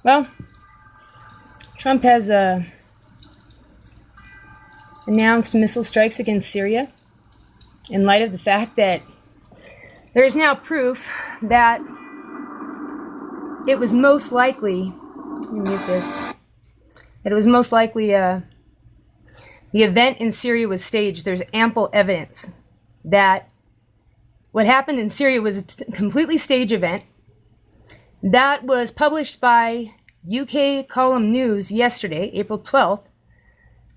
Well, Trump has announced missile strikes against Syria in light of the fact that there is now proof that it was most likely, let me mute this, that it was most likely the event in Syria was staged. There's ample evidence that what happened in Syria was a completely staged event. That was published by UK Column News yesterday, April 12th,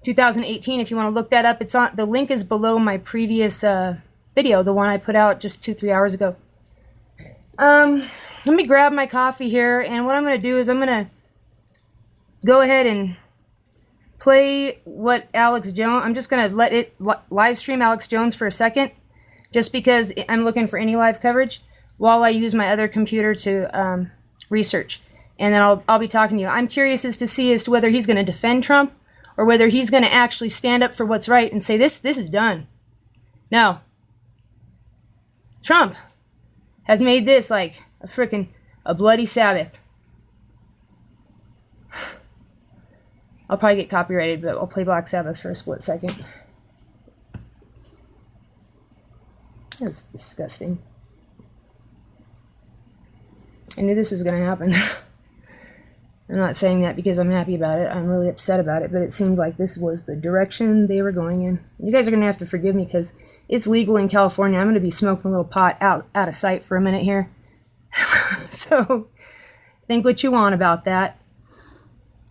2018. If you want to look that up, it's on. The link is below my previous video, the one I put out just 2-3 hours ago. Let me grab my coffee here, and what I'm going to do is I'm going to go ahead and play what Alex Jones. I'm just going to let it live stream Alex Jones for a second, just because I'm looking for any live coverage while I use my other computer to research. And then I'll be talking to you. I'm curious as to whether he's going to defend Trump or whether he's going to actually stand up for what's right and say this is done. No. Trump has made this like a bloody Sabbath. I'll probably get copyrighted, but I'll play Black Sabbath for a split second. That's disgusting. I knew this was going to happen. I'm not saying that because I'm happy about it. I'm really upset about it, but it seemed like this was the direction they were going in. You guys are going to have to forgive me because it's legal in California. I'm going to be smoking a little pot out of sight for a minute here. So, think what you want about that.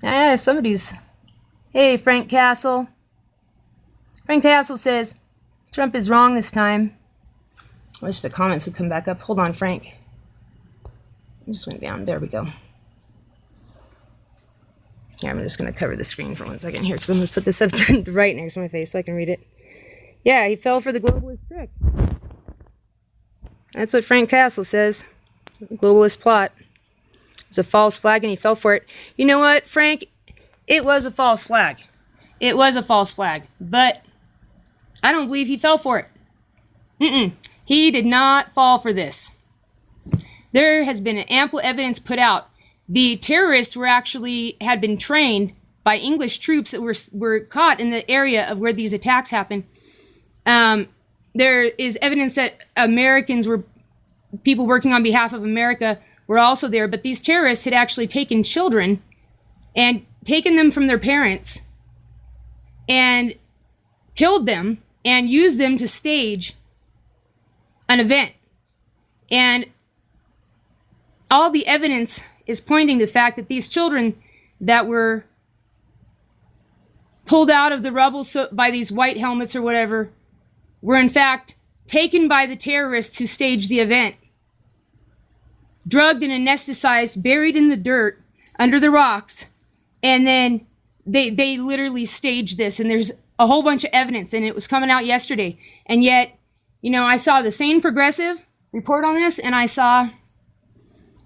Hey, Frank Castle. Frank Castle says, Trump is wrong this time. I wish the comments would come back up. Hold on, Frank. It just went down. There we go. Here, I'm just going to cover the screen for 1 second here because I'm going to put this up right next to my face so I can read it. Yeah, he fell for the globalist trick. That's what Frank Castle says. Globalist plot. It was a false flag and he fell for it. You know what, Frank? It was a false flag. It was a false flag. But I don't believe he fell for it. He did not fall for this. There has been ample evidence put out. The terrorists had been trained by English troops that were caught in the area of where these attacks happened. There is evidence that people working on behalf of America were also there, but these terrorists had actually taken children and taken them from their parents and killed them and used them to stage an event. And all the evidence is pointing to the fact that these children that were pulled out of the rubble by these white helmets or whatever were in fact taken by the terrorists who staged the event, drugged and anesthetized, buried in the dirt under the rocks, and then they literally staged this. And there's a whole bunch of evidence, and it was coming out yesterday. And yet, I saw the same progressive report on this, and I saw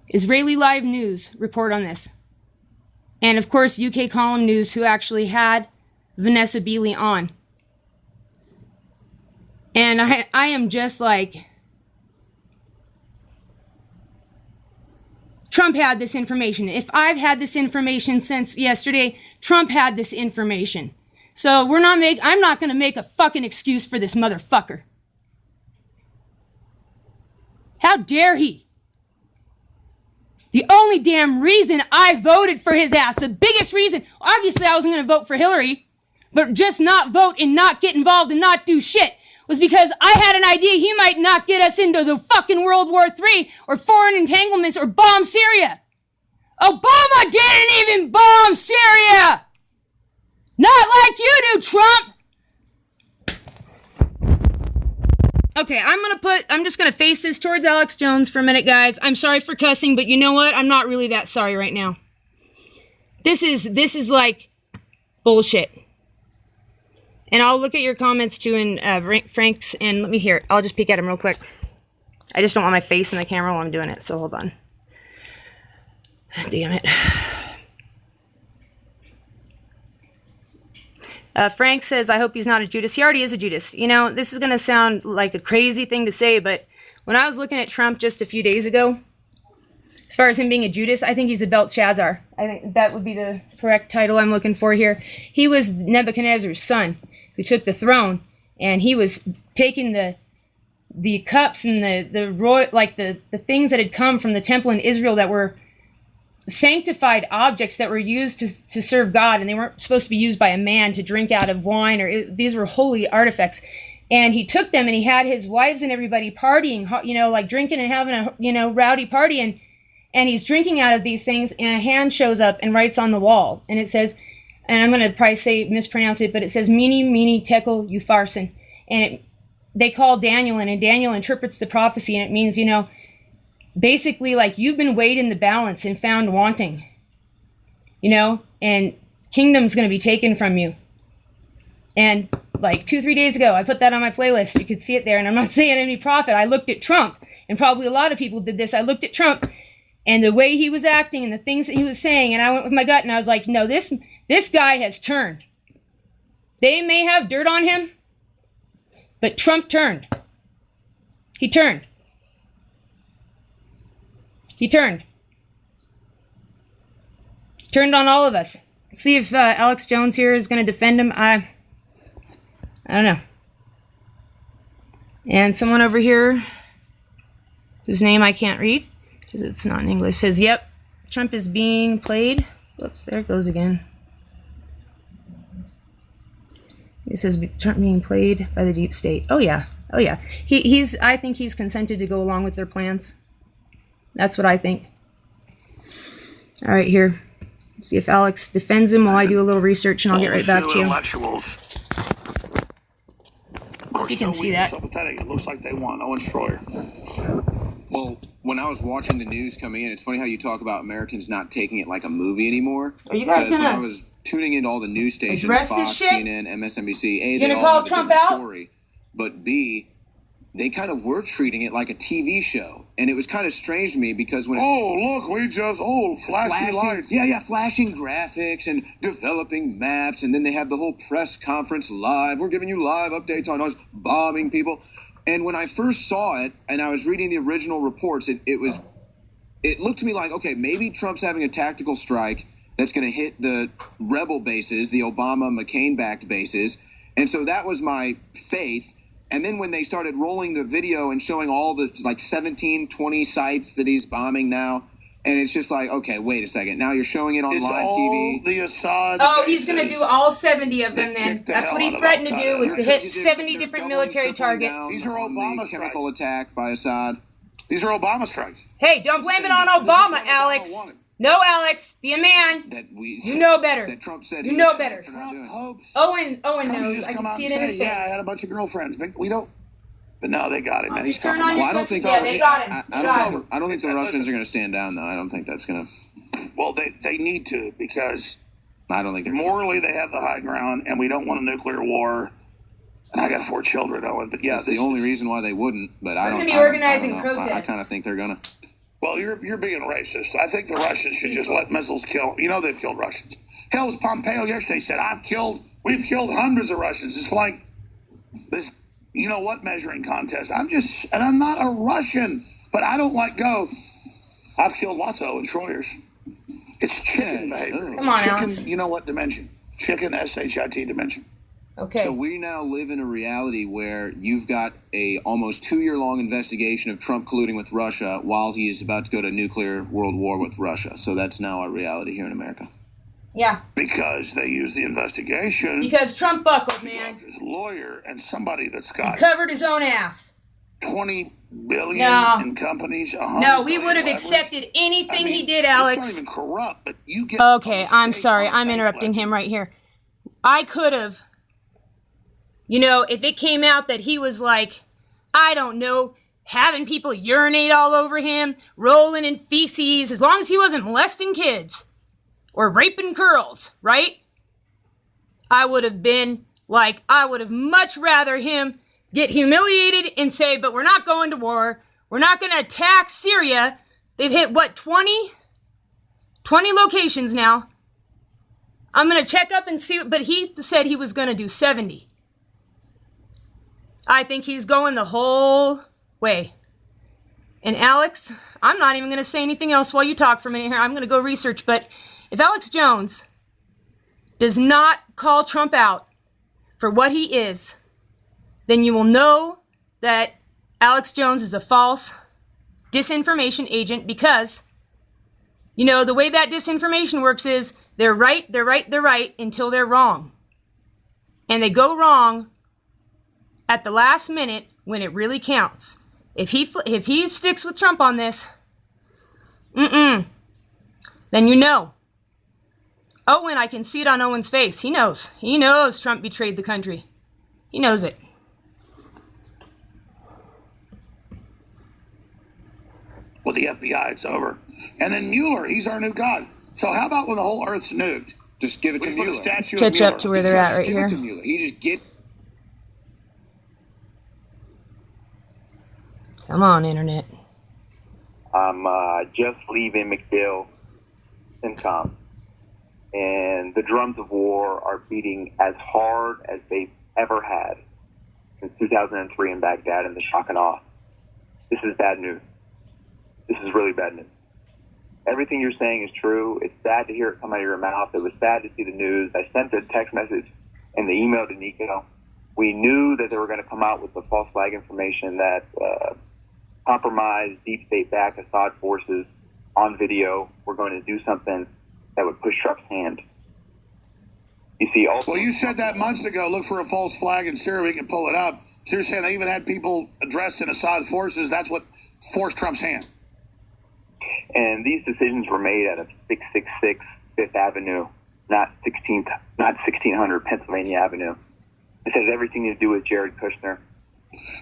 Israeli Live News report on this. And of course, UK Column News, who actually had Vanessa Beeley on. And I am just like, Trump had this information. If I've had this information since yesterday, Trump had this information. So I'm not going to make a fucking excuse for this motherfucker. How dare he? The only damn reason I voted for his ass, the biggest reason, obviously I wasn't going to vote for Hillary, but just not vote and not get involved and not do shit, was because I had an idea he might not get us into the fucking World War III or foreign entanglements or bomb Syria. Obama didn't even bomb Syria! Not like you do, Trump! Okay, I'm just gonna face this towards Alex Jones for a minute, guys. I'm sorry for cussing, but you know what? I'm not really that sorry right now. This is like bullshit. And I'll look at your comments too in Frank's, and let me hear it. I'll just peek at him real quick. I just don't want my face in the camera while I'm doing it, so hold on. Damn it. Frank says, I hope he's not a Judas. He already is a Judas. This is going to sound like a crazy thing to say, but when I was looking at Trump just a few days ago, As far as him being a Judas, I think he's a Belshazzar. I think that would be the correct title I'm looking for here. He was Nebuchadnezzar's son who took the throne, and he was taking the cups and the royal, like the things that had come from the temple in Israel that were sanctified objects that were used to serve God, and they weren't supposed to be used by a man to drink out of wine, or these were holy artifacts. And he took them, and he had his wives and everybody partying, like drinking and having a, rowdy party, and he's drinking out of these things, and a hand shows up and writes on the wall, and it says, and I'm going to probably mispronounce it, but it says, Mene, Mene, Tekel, Upharsin. And they call Daniel in, and Daniel interprets the prophecy, and it means, basically like you've been weighed in the balance and found wanting, and kingdom's going to be taken from you. And like 2-3 days ago, I put that on my playlist. You could see it there, and I'm not saying any prophet. I looked at Trump, and probably a lot of people did this. I looked at Trump and the way he was acting and the things that he was saying, and I went with my gut, and I was like, no, this guy has turned. They may have dirt on him, but Trump turned. He turned. He turned. Turned on all of us. See if Alex Jones here is going to defend him. I don't know. And someone over here, whose name I can't read, because it's not in English, says, yep, Trump is being played. Whoops, there it goes again. It says Trump being played by the deep state. Oh yeah. Oh yeah. I think he's consented to go along with their plans. That's what I think. All right, here. Let's see if Alex defends him while I do a little research, and I'll get right back to you. Intellectuals are You can see that. sympathetic. It looks like they want Owen Schroyer. Well, when I was watching the news coming in, it's funny how you talk about Americans not taking it like a movie anymore. Are you guys Because when I gonna was tuning into all the news stations, address Fox, this shit? CNN, MSNBC, A, You they gonna all call have a Trump different out? story. But B, they kind of were treating it like a TV show. And it was kind of strange to me because when flashy lights. Yeah, flashing graphics and developing maps, and then they have the whole press conference live. We're giving you live updates on us bombing people. And when I first saw it, and I was reading the original reports, it looked to me like, okay, maybe Trump's having a tactical strike that's going to hit the rebel bases, the Obama McCain-backed bases. And so that was my faith. And then when they started rolling the video and showing all the 17, 20 sites that he's bombing now, and it's just like, okay, wait a second. Now you're showing it on live TV. The Assad he's going to do all 70 of them then. That's what he threatened to do, was to hit 70 different military targets. These are Obama chemical attack by Assad. These are Obama strikes. Hey, don't blame it on Obama, Alex. No, Alex, be a man. You know better. That Trump said you know better. Trump hopes. Owen Trump knows. I can see it in his face. Yeah, I had a bunch of girlfriends, but we don't. But no, they got him, man. He's Turn coming. on your I don't think. Yeah, they got him. I don't think the Russians are going to stand down, though. I don't think that's going to. Well, they need to, because I don't think they're morally they have the high ground, and we don't want a nuclear war. And I got 4 children, Owen. But yeah, that's the only reason why they wouldn't. But I don't. We're going to be organizing I protests. I kind of think they're going to. Well, you're being racist. I think the Russians should just let missiles kill. They've killed Russians. Hell, as Pompeo yesterday said, we've killed hundreds of Russians. It's like this, measuring contest. I'm not a Russian, but I don't let go. I've killed lots of Owen Schroyers. It's chicken behavior. Come on, chicken, Alex. you know what dimension? Chicken, SHIT dimension. Okay. So we now live in a reality where you've got a almost 2-year-long investigation of Trump colluding with Russia while he is about to go to nuclear world war with Russia. So that's now our reality here in America. Yeah. Because they use the investigation. Because Trump buckled, man. His lawyer and somebody that's got He covered his own ass. 20 billion in companies. No, we would have accepted anything he did, Alex. It's not even corrupt, but you get. Okay, I'm sorry. I'm interrupting him right here. I could have. If it came out that he was having people urinate all over him, rolling in feces, as long as he wasn't molesting kids or raping girls, right? I would have much rather him get humiliated and say, but we're not going to war. We're not going to attack Syria. They've hit, 20 locations now. I'm going to check up and see, but he said he was going to do 70. I think he's going the whole way. And Alex, I'm not even going to say anything else while you talk for a minute here. I'm going to go research. But if Alex Jones does not call Trump out for what he is, then you will know that Alex Jones is a false disinformation agent, because, you know, the way that disinformation works is they're right until they're wrong. And they go wrong at the last minute when it really counts. If he sticks with Trump on this, then you know. Owen, I can see it on Owen's face. He knows. He knows Trump betrayed the country. He knows it. With the FBI, it's over. And then Mueller, he's our new god. So how about when the whole Earth's nuked? Just give it to Mueller. Statue Catch of Mueller. up to where they're at right give here. it to Mueller. He just get. Come on, Internet. I'm just leaving McDill CENTCOM, and the drums of war are beating as hard as they've ever had since 2003 in Baghdad and the shock and awe. This is bad news. This is really bad news. Everything you're saying is true. It's sad to hear it come out of your mouth. It was sad to see the news. I sent the text message and the email to Nico. We knew that they were going to come out with the false flag information that compromised, deep state-backed Assad forces on video were going to do something that would push Trump's hand. You see, also, well, you said that months ago. Look for a false flag in Syria. We can pull it up. So you're saying they even had people dressed in Assad forces. That's what forced Trump's hand. And these decisions were made out of 666 Fifth Avenue, not 1600 Pennsylvania Avenue. This has everything to do with Jared Kushner.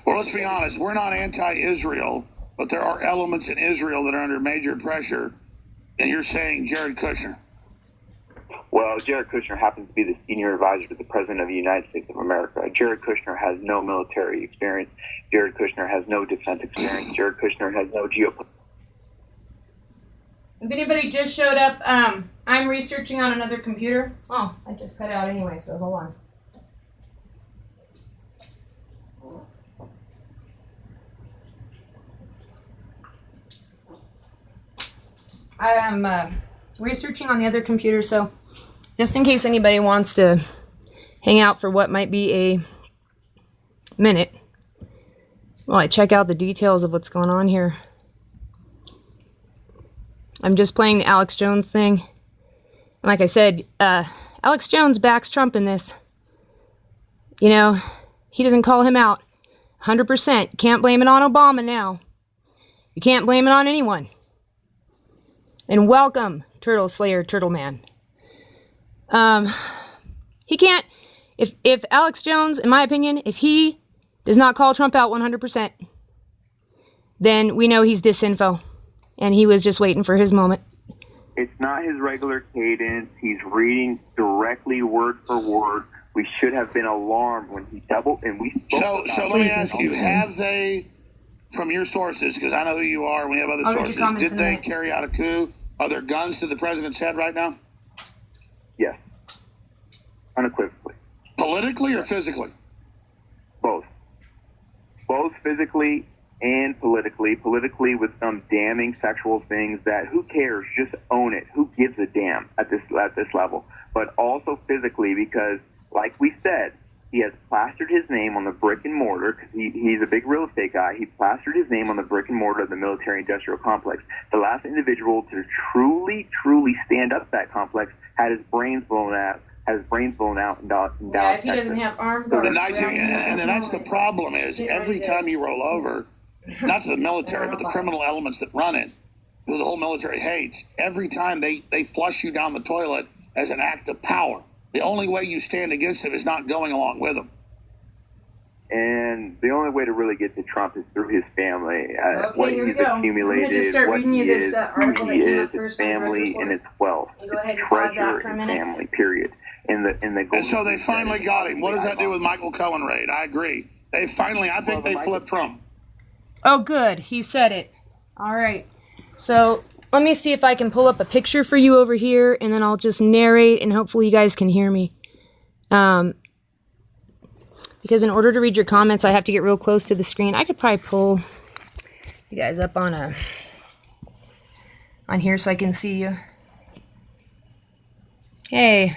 Well, let's be honest. We're not anti-Israel, but there are elements in Israel that are under major pressure. And you're saying Jared Kushner. Well, Jared Kushner happens to be the senior advisor to the President of the United States of America. Jared Kushner has no military experience. Jared Kushner has no defense experience. Jared Kushner has no geopolitical. If anybody just showed up, I'm researching on another computer. Oh, I just cut out anyway, so hold on. I am researching on the other computer, so just in case anybody wants to hang out for what might be a minute while I check out the details of what's going on here. I'm just playing the Alex Jones thing. And like I said, Alex Jones backs Trump in this. You know, he doesn't call him out 100%. You can't blame it on Obama now. You can't blame it on anyone. And welcome, Turtle Slayer, Turtle Man. He can't, if Alex Jones, in my opinion, if he does not call Trump out 100%, then we know he's disinfo. And he was just waiting for his moment. It's not his regular cadence. He's reading directly word for word. We should have been alarmed when he doubled, and we spoke about So let me ask you, have they, from your sources, because I know who you are, and we have other sources, did they carry out a coup? Are there guns to the president's head right now? Yes. Unequivocally. Politically or physically? Both. Both physically and politically. Politically with some damning sexual things that, who cares? Just own it. Who gives a damn at this level? But also physically because, like we said, he has plastered his name on the brick and mortar, because he's a big real estate guy. He plastered his name on the brick and mortar of the military-industrial complex. The last individual to truly stand up to that complex had his brains blown out. In Dallas, if he doesn't have armed guards. And that's the problem is, every time you roll over, not to the military, but the criminal elements that run it, who the whole military hates, every time they flush you down the toilet as an act of power. The only way you stand against them is not going along with them. And the only way to really get to Trump is through his family. Okay, what here we he's go. accumulated, I'm gonna just start what reading he you this is, article who that he came is, up his first on the family, report. and his wealth. You go ahead and His pause that treasure for a and minute. family, period. And so they finally got him. What does that do with Michael Cohen raid? I agree. They finally, I think they flipped Trump. Oh, good. He said it. All right. So let me see if I can pull up a picture for you over here, and then I'll just narrate, and hopefully you guys can hear me. Because in order to read your comments, I have to get real close to the screen. I could probably pull you guys up on here so I can see you. Hey.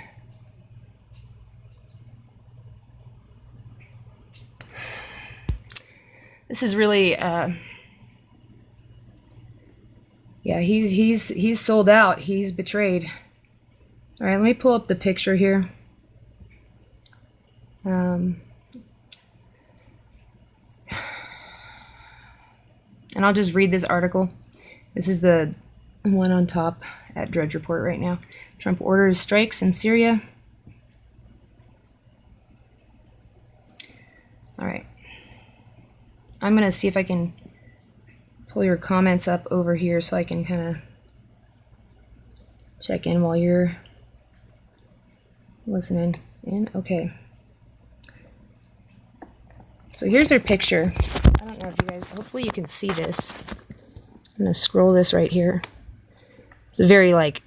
This is really yeah, he's sold out. He's betrayed. All right, let me pull up the picture here. And I'll just read this article. This is the one on top at Drudge Report right now. Trump orders strikes in Syria. All right. I'm going to see if I can pull your comments up over here so I can kind of check in while you're listening in. Okay. So here's her picture. I don't know if you guys, hopefully you can see this. I'm going to scroll this right here. It's a very like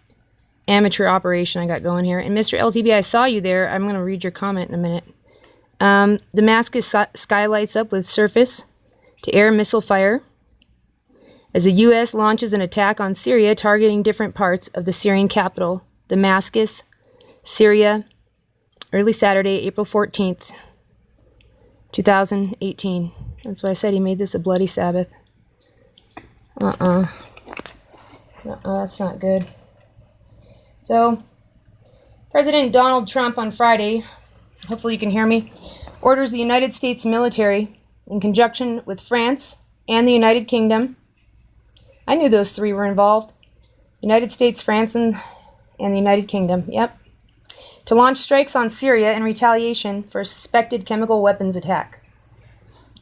amateur operation I got going here. And Mr. LTB, I saw you there. I'm going to read your comment in a minute. Damascus sky lights up with surface-to-air missile fire as the U.S. launches an attack on Syria targeting different parts of the Syrian capital, Damascus, Syria, early Saturday, April 14th, 2018. That's why I said he made this a bloody Sabbath. That's not good. So, President Donald Trump on Friday, hopefully you can hear me, orders the United States military, in conjunction with France and the United Kingdom. I knew those three were involved. United States, France, and the United Kingdom. Yep. To launch strikes on Syria in retaliation for a suspected chemical weapons attack.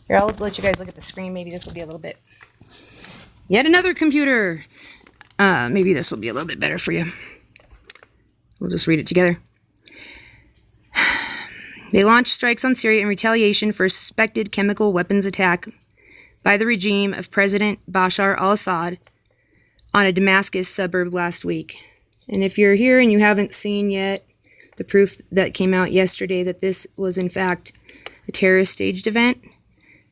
Here, I'll let you guys look at the screen. Maybe this will be a little bit... Yet another computer! Maybe this will be a little bit better for you. We'll just read it together. They launched strikes on Syria in retaliation for a suspected chemical weapons attack by the regime of President Bashar al-Assad on a Damascus suburb last week. And if you're here and you haven't seen yet the proof that came out yesterday that this was in fact a terrorist staged event,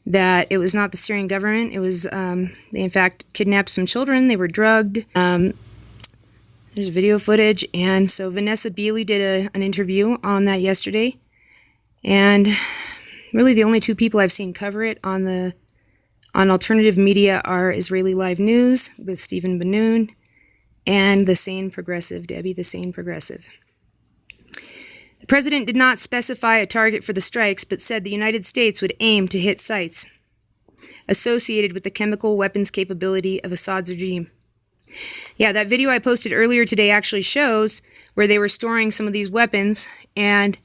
that it was not the Syrian government, it was, they in fact kidnapped some children, they were drugged. There's video footage, and so Vanessa Beeley did an interview on that yesterday. And really the only two people I've seen cover it on alternative media are Israeli Live News with Stephen Banoun and the Sane Progressive, Debbie the Sane Progressive. The president did not specify a target for the strikes, but said the United States would aim to hit sites associated with the chemical weapons capability of Assad's regime. Yeah, that video I posted earlier today actually shows where they were storing some of these weapons, and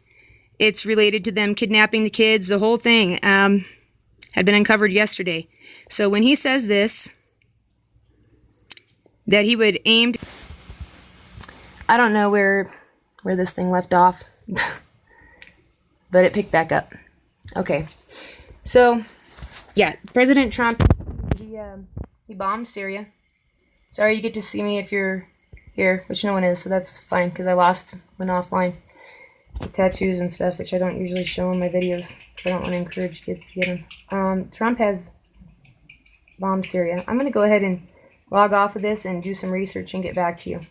it's related to them kidnapping the kids. The whole thing had been uncovered yesterday. So when he says this, that he would aim... I don't know where this thing left off, but it picked back up. Okay. So, yeah, President Trump, he bombed Syria. Sorry you get to see me if you're here, which no one is, so that's fine, because I went offline. Tattoos and stuff, which I don't usually show in my videos, because I don't want to encourage kids to get them. Trump has bombed Syria. I'm going to go ahead and log off of this and do some research and get back to you.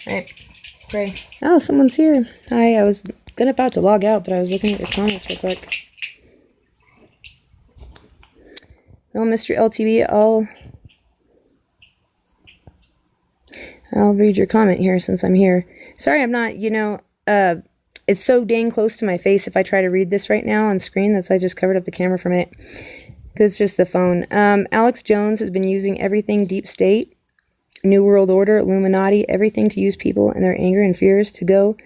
All right. Pray. Oh, someone's here. Hi, I was about to log out, but I was looking at your comments real quick. Well, Mr. LTB, I'll read your comment here since I'm here. Sorry, I'm not, it's so dang close to my face if I try to read this right now on screen. I just covered up the camera for a minute, because it's just the phone. Alex Jones has been using everything deep state, New World Order, Illuminati, everything to use people and their anger and fears to go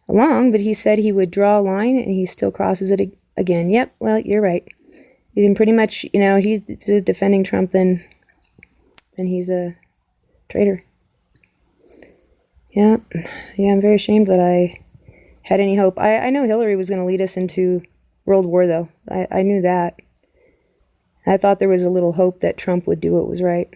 along, but he said he would draw a line, and he still crosses it again. Yep, well, you're right. You can pretty much, he's defending Trump, then he's a traitor. Yeah, I'm very ashamed that I had any hope. I know Hillary was going to lead us into World War, though. I knew that. I thought there was a little hope that Trump would do what was right.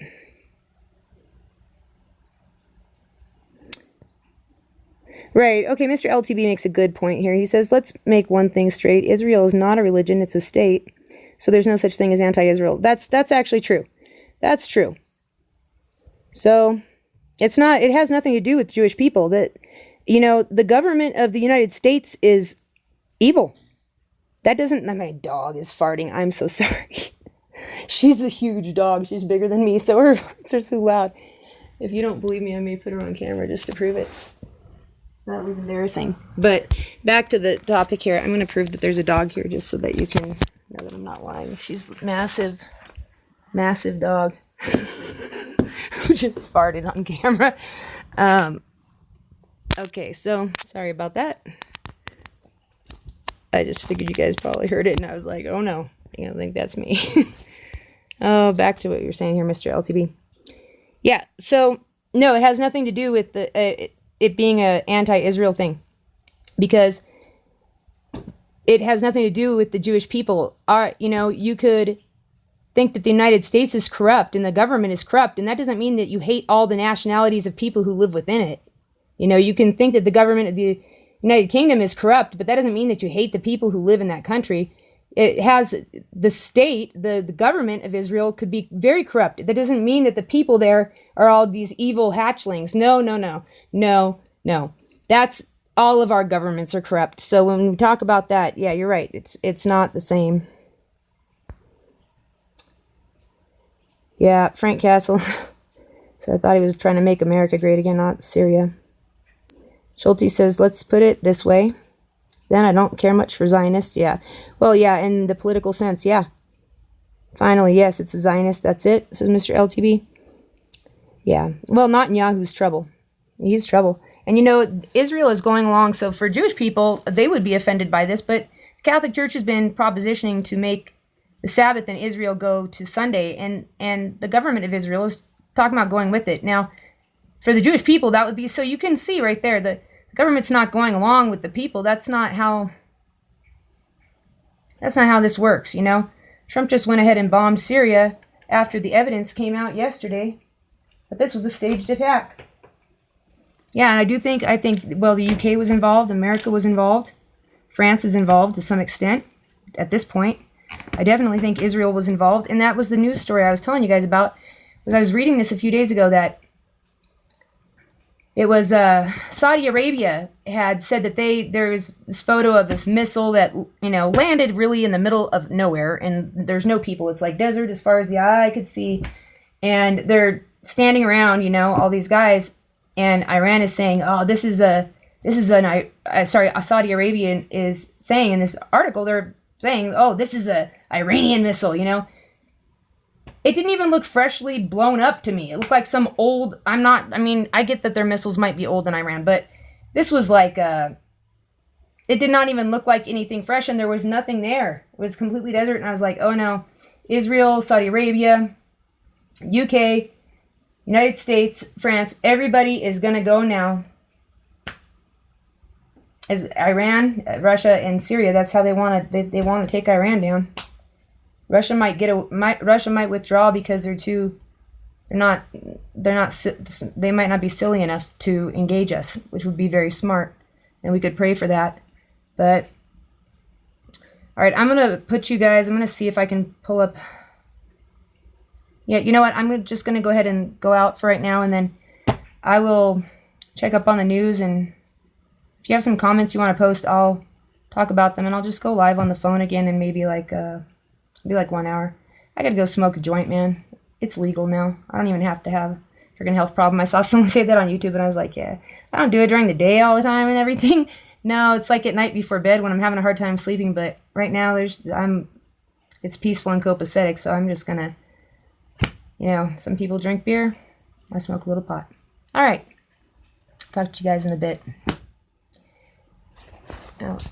Right, okay, Mr. LTB makes a good point here. He says, let's make one thing straight. Israel is not a religion, it's a state. So there's no such thing as anti-Israel. That's actually true. That's true. So it has nothing to do with Jewish people. That, the government of the United States is evil. That doesn't, my dog is farting. I'm so sorry. She's a huge dog. She's bigger than me, so her farts are so loud. If you don't believe me, I may put her on camera just to prove it. That was embarrassing. But back to the topic here. I'm going to prove that there's a dog here just so that you can know that I'm not lying. She's a massive, massive dog who just farted on camera. Okay, so sorry about that. I just figured you guys probably heard it, and I was like, oh no, I don't think that's me. Oh, back to what you're saying here, Mr. LTB. Yeah, so no, it has nothing to do with it being an anti-Israel thing, because it has nothing to do with the Jewish people. You could think that the United States is corrupt and the government is corrupt, and that doesn't mean that you hate all the nationalities of people who live within it. You can think that the government of the United Kingdom is corrupt, but that doesn't mean that you hate the people who live in that country. It has the state, the government of Israel could be very corrupt. That doesn't mean that the people there are all these evil hatchlings. No. That's all of our governments are corrupt. So when we talk about that, yeah, you're right. It's not the same. Yeah, Frank Castle. So I thought he was trying to make America great again, not Syria. Schulte says, let's put it this way. Then I don't care much for Zionists. Yeah. Well, yeah, in the political sense, yeah. Finally, yes, it's a Zionist. That's it, says Mr. LTB. Yeah. Well, Netanyahu's trouble. He's trouble. And Israel is going along. So for Jewish people, they would be offended by this. But the Catholic Church has been propositioning to make the Sabbath in Israel go to Sunday. And the government of Israel is talking about going with it. Now, for the Jewish people, that would be, so you can see right there that the government's not going along with the people. That's not how this works, Trump just went ahead and bombed Syria after the evidence came out yesterday that this was a staged attack. Yeah, and I think, well, the UK was involved, America was involved, France is involved to some extent at this point. I definitely think Israel was involved, and that was the news story I was telling you guys about. I was reading this a few days ago that it was Saudi Arabia had said that there was this photo of this missile that landed really in the middle of nowhere, and there's no people. It's like desert as far as the eye could see, and they're standing around, all these guys, and Iran is saying, oh, Saudi Arabia is saying in this article, they're saying, oh, this is a Iranian missile, It didn't even look freshly blown up to me. It looked like some old, I get that their missiles might be old in Iran, but this was like, it did not even look like anything fresh, and there was nothing there. It was completely desert, and I was like, oh no, Israel, Saudi Arabia, UK, United States, France, everybody is going to go now. As Iran, Russia, and Syria, that's how they want to take Iran down. Russia might withdraw because they might not be silly enough to engage us, which would be very smart, and we could pray for that. But all right, I'm gonna see if I can pull up. Yeah, you know what? I'm just gonna go ahead and go out for right now, and then I will check up on the news, and if you have some comments you want to post, I'll talk about them, and I'll just go live on the phone again in maybe like 1 hour. I gotta go smoke a joint, man. It's legal now. I don't even have to have a freaking health problem. I saw someone say that on YouTube, and I was like, yeah, I don't do it during the day all the time and everything. No, it's like at night before bed when I'm having a hard time sleeping. But right now, it's peaceful and copacetic. So I'm just gonna, some people drink beer. I smoke a little pot. All right. Talk to you guys in a bit. Out.